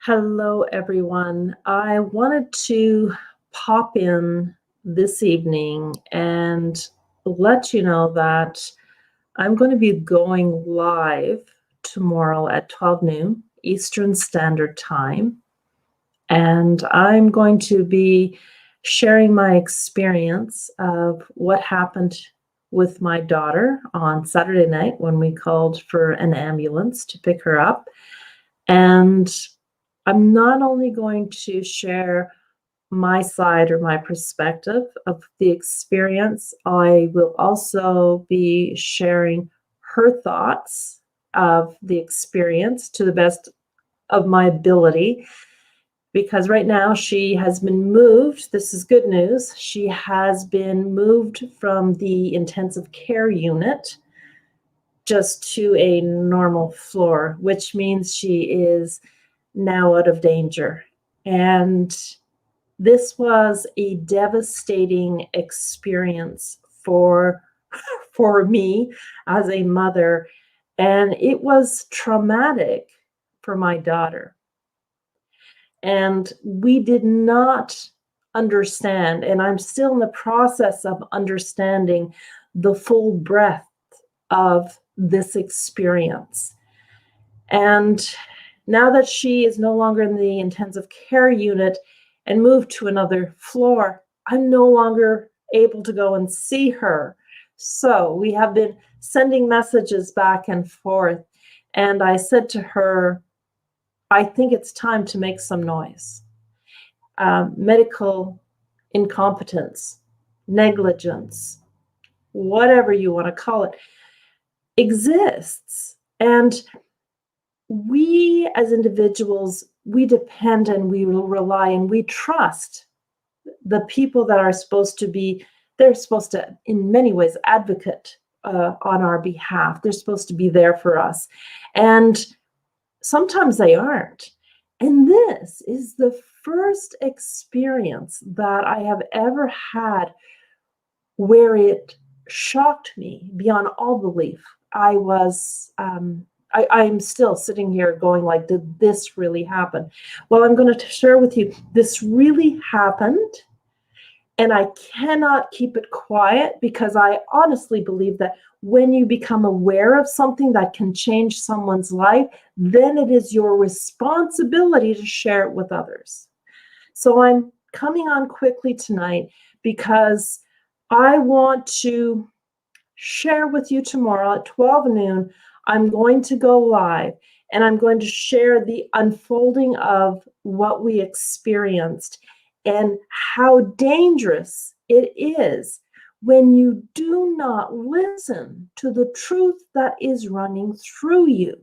Hello, everyone. I wanted to pop in this evening and let you know that I'm going to be going live tomorrow at 12 noon Eastern Standard Time. And I'm going to be sharing my experience of what happened with my daughter on Saturday night when we called for an ambulance to pick her up. And I'm not only going to share my side or my perspective of the experience, I will also be sharing her thoughts of the experience to the best of my ability. Because right now she has been moved. This is good news. She has been moved from the intensive care unit just to a normal floor, which means she is now out of danger. And this was a devastating experience for me as a mother, and it was traumatic for my daughter. And we did not understand, and I'm still in the process of understanding the full breadth of this experience. And now that she is no longer in the intensive care unit and moved to another floor, I'm no longer able to go and see her. So we have been sending messages back and forth. And I said to her, I think it's time to make some noise. Medical incompetence, negligence, whatever you want to call it, exists. And we as individuals, we depend and we rely and we trust the people that are supposed to be, they're supposed to, in many ways, advocate on our behalf. They're supposed to be there for us. And sometimes they aren't. And this is the first experience that I have ever had where it shocked me beyond all belief. I'm still sitting here going like, did this really happen? Well, I'm going to share with you, this really happened. And I cannot keep it quiet because I honestly believe that when you become aware of something that can change someone's life, then it is your responsibility to share it with others. So I'm coming on quickly tonight because I want to share with you tomorrow at 12 noon. I'm going to go live and I'm going to share the unfolding of what we experienced and how dangerous it is when you do not listen to the truth that is running through you.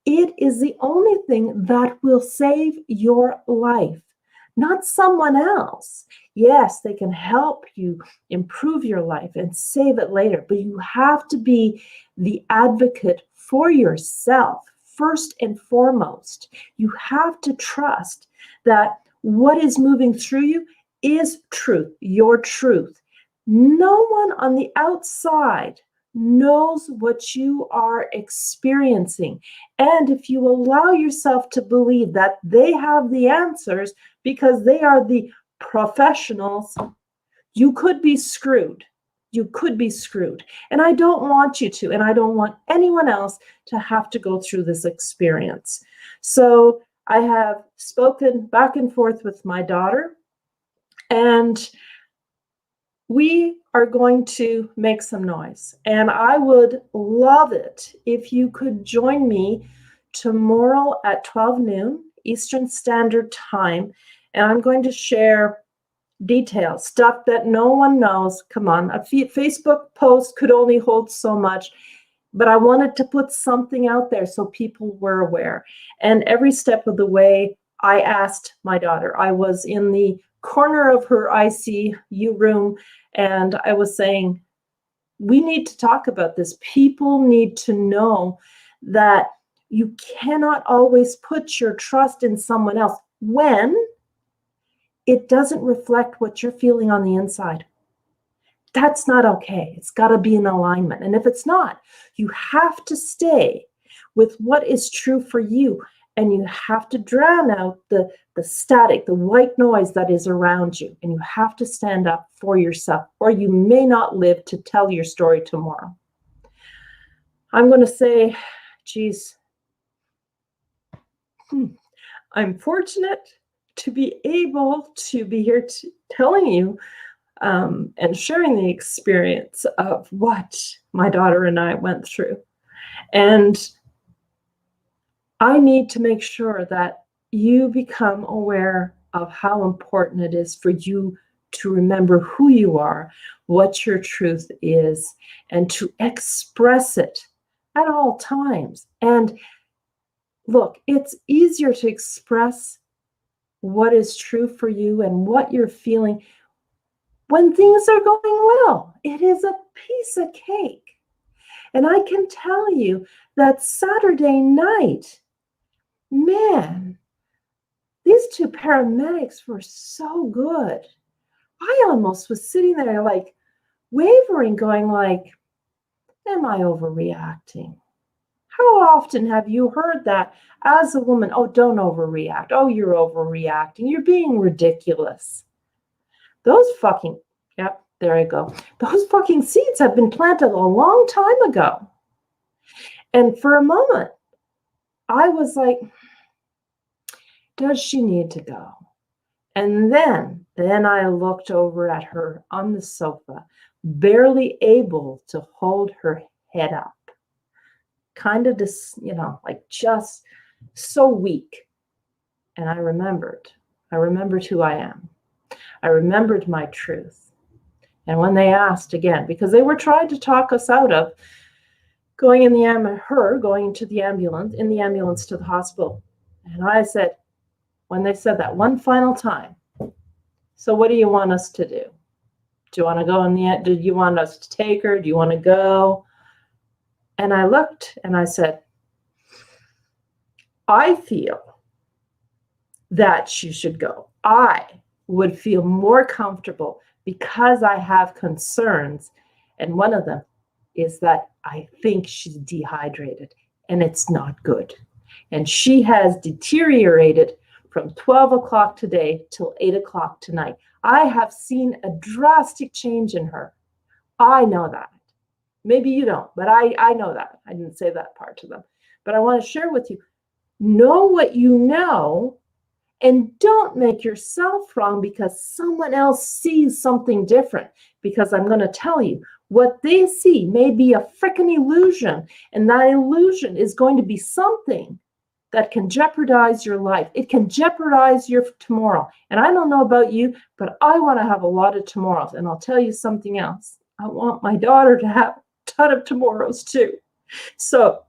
It is the only thing that will save your life, not someone else. Yes, they can help you improve your life and save it later, but you have to be the advocate for yourself first and foremost. You have to trust that what is moving through you is truth, your truth. No one on the outside knows what you are experiencing. And if you allow yourself to believe that they have the answers because they are the professionals, you could be screwed. You could be screwed. And I don't want you to, and I don't want anyone else to have to go through this experience. So I have spoken back and forth with my daughter, and we are going to make some noise. And I would love it if you could join me tomorrow at 12 noon Eastern Standard Time. And I'm going to share details, stuff that no one knows. Come on, a Facebook post could only hold so much. But I wanted to put something out there so people were aware. And every step of the way, I asked my daughter. I was in the corner of her ICU room, and I was saying, we need to talk about this. People need to know that you cannot always put your trust in someone else when it doesn't reflect what you're feeling on the inside. That's not okay. It's got to be in alignment. And if it's not, you have to stay with what is true for you. And you have to drown out the static, the white noise that is around you. And you have to stand up for yourself, or you may not live to tell your story tomorrow. I'm going to say, geez, I'm fortunate to be able to be here telling you and sharing the experience of what my daughter and I went through. And I need to make sure that you become aware of how important it is for you to remember who you are, what your truth is, and to express it at all times. And look, it's easier to express what is true for you and what you're feeling when things are going well. It is a piece of cake. And I can tell you that Saturday night, man, these two paramedics were so good. I almost was sitting there like wavering, going like, am I overreacting? How often have you heard that as a woman? Oh, don't overreact. Oh, you're overreacting. You're being ridiculous. Those fucking, yep, there I go. Those fucking seeds have been planted a long time ago. And for a moment, I was like, does she need to go? And then I looked over at her on the sofa, barely able to hold her head up. Kind of just, like just so weak. And I remembered who I am. I remembered my truth. And when they asked again, because they were trying to talk us out of going in the ambulance to the hospital. And I said, when they said that one final time, so what do you want us to do? Do you want to go in the end? Do you want us to take her? Do you want to go? And I looked and I said, I feel that she should go. I would feel more comfortable because I have concerns. And one of them is that I think she's dehydrated and it's not good. And she has deteriorated from 12 o'clock today till 8 o'clock tonight. I have seen a drastic change in her. I know that. Maybe you don't, but I know that. I didn't say that part to them. But I want to share with you, know what you know, and don't make yourself wrong because someone else sees something different. Because I'm going to tell you, what they see may be a freaking illusion, and that illusion is going to be something that can jeopardize your life. It can jeopardize your tomorrow. And I don't know about you, but I want to have a lot of tomorrows. And I'll tell you something else. I want my daughter to have a ton of tomorrows too. So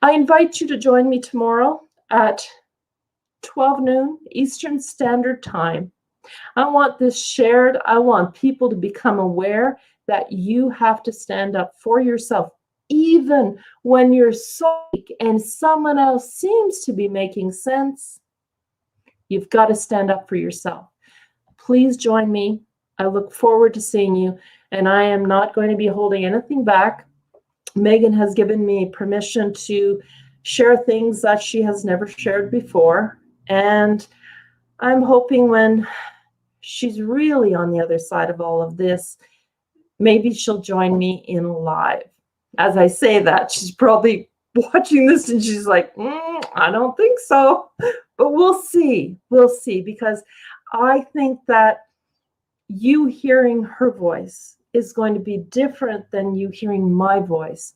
I invite you to join me tomorrow at 12 noon Eastern Standard Time. I want this shared. I want people to become aware that you have to stand up for yourself, even when you're so weak and someone else seems to be making sense. You've got to stand up for yourself. Please join me. I look forward to seeing you, and I am not going to be holding anything back. Megan has given me permission to share things that she has never shared before, and I'm hoping when she's really on the other side of all of this, maybe she'll join me in live. As I say that, she's probably watching this and she's like, I don't think so. But we'll see. We'll see, because I think that you hearing her voice is going to be different than you hearing my voice.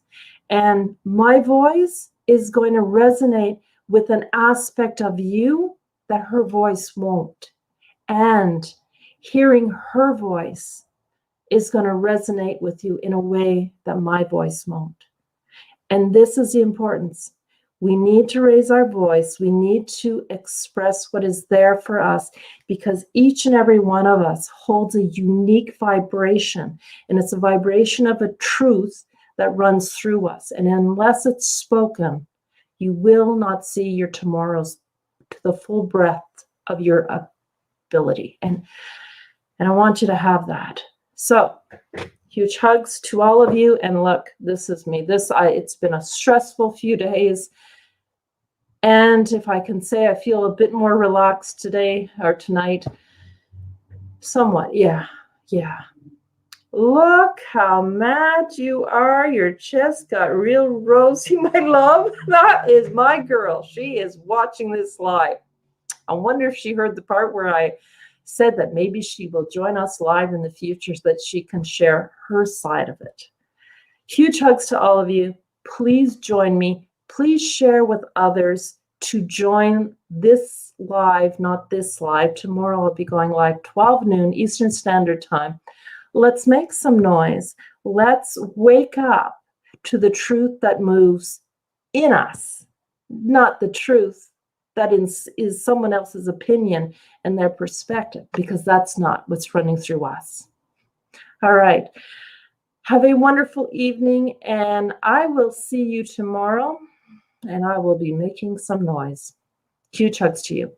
And my voice is going to resonate with an aspect of you that her voice won't. And hearing her voice is going to resonate with you in a way that my voice won't. And this is the importance. We need to raise our voice. We need to express what is there for us, because each and every one of us holds a unique vibration, and it's a vibration of a truth that runs through us. And unless it's spoken, you will not see your tomorrows to the full breadth of your ability. And I want you to have that. So huge hugs to all of you. And look, this is me. It's been a stressful few days. And if I can say I feel a bit more relaxed today or tonight, somewhat, yeah. Look how mad you are. Your chest got real rosy, my love. That is my girl. She is watching this live. I wonder if she heard the part where I said that maybe she will join us live in the future so that she can share her side of it. Huge hugs to all of you. Please join me. Please share with others to join this live, not this live. Tomorrow I'll be going live 12 noon Eastern Standard Time. Let's make some noise. Let's wake up to the truth that moves in us, not the truth that is someone else's opinion and their perspective, because that's not what's running through us. All right. Have a wonderful evening, and I will see you tomorrow, and I will be making some noise. Huge hugs to you.